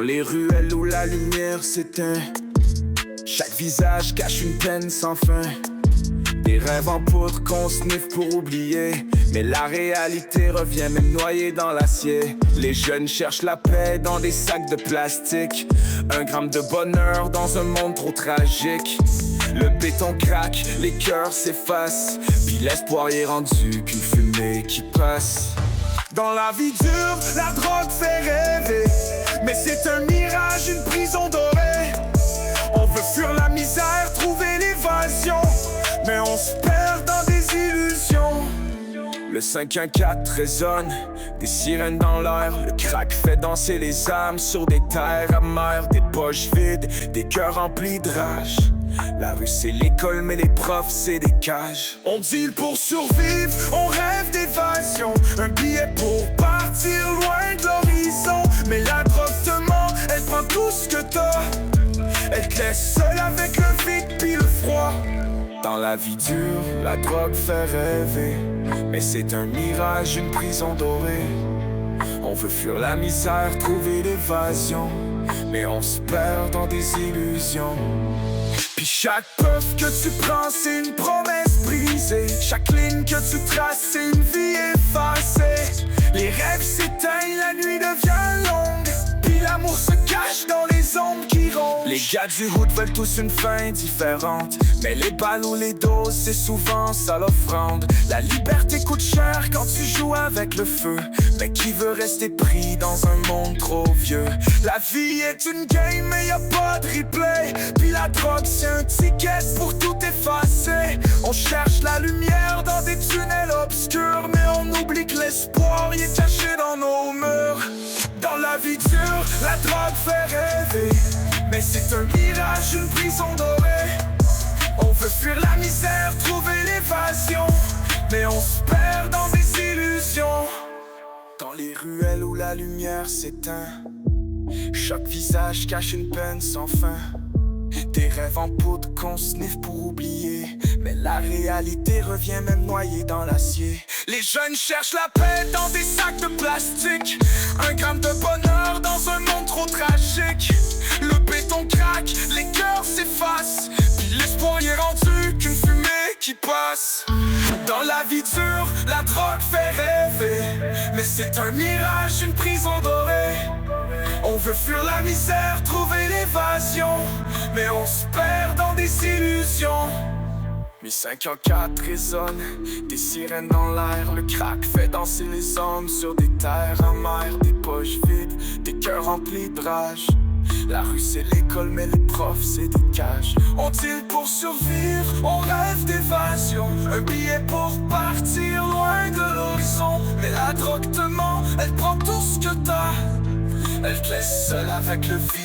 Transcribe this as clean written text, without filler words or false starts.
les ruelles où la lumière s'éteint, chaque visage cache une peine sans fin. Des rêves en poudre qu'on sniffe pour oublier, mais la réalité revient même noyée dans l'acier. Les jeunes cherchent la paix dans des sacs de plastique, un gramme de bonheur dans un monde trop tragique. Le béton craque, les cœurs s'effacent, puis l'espoir est rendu qu'une fumée qui passe. Dans la vie dure, la drogue fait rêver, mais c'est un mirage, une prison dorée. On veut fuir la misère, trouver l'évasion, mais on se perd dans des illusions. Le 514 résonne, des sirènes dans l'air. Le crack fait danser les âmes sur des terres amères. Des poches vides, des cœurs remplis de rage. La rue c'est l'école mais les profs c'est des cages. On deal pour survivre, on rêve d'évasion. Un billet pour partir loin de l'horizon. Mais la drogue te ment, elle prend tout ce que t'as. Elle te laisse seul avec le vide puis le froid. Dans la vie dure, la drogue fait rêver, mais c'est un mirage, une prison dorée. On veut fuir la misère, trouver l'évasion, mais on se perd dans des illusions. Puis chaque puff que tu prends, c'est une promesse brisée. Chaque ligne que tu traces, c'est une vie effacée. Les rêves s'éteignent, la nuit devient longue, puis l'amour se cache dans les ombres qui rongent. Les gars du hood veulent tous une fin différente, mais les balles ou les doses, c'est souvent ça l'offrande. La liberté coûte cher quand tu joues avec le feu, mais qui veut rester pris dans un monde trop vieux? La vie est une game mais y'a pas de replay, puis la drogue c'est un ticket pour tout effacer. On cherche la lumière dans des tunnels obscurs, mais on oublie que l'espoir y est caché dans nos murs. Dans la vie dure, la drogue fait rêver, mais c'est un mirage, une prison dorée. On veut fuir la misère, trouver l'évasion, mais on se perd dans des illusions. Dans les ruelles où la lumière s'éteint, chaque visage cache une peine sans fin. Des rêves en poudre qu'on sniffe pour oublier, mais la réalité revient même noyée dans l'acier. Les jeunes cherchent la paix dans des sacs de plastique, un gramme de bonheur dans un monde trop tragique. Le béton craque, les cœurs s'effacent, puis l'espoir y est rendu qu'une fumée qui passe. Dans la vie dure, la drogue fait rêver, mais c'est un mirage, une prison dorée. On veut fuir la misère, trouver l'évasion, mais on se perd dans des illusions. 1504 résonne, des sirènes dans l'air. Le crack fait danser les hommes sur des terres amères. Des poches vides, des cœurs remplis de rage. La rue c'est l'école mais les profs c'est des cages. On deal pour survivre, on rêve d'évasion. Un billet pour partir loin de l'horizon. Mais la drogue te ment, elle prend tout ce que t'as. Elle te laisse seul avec le vide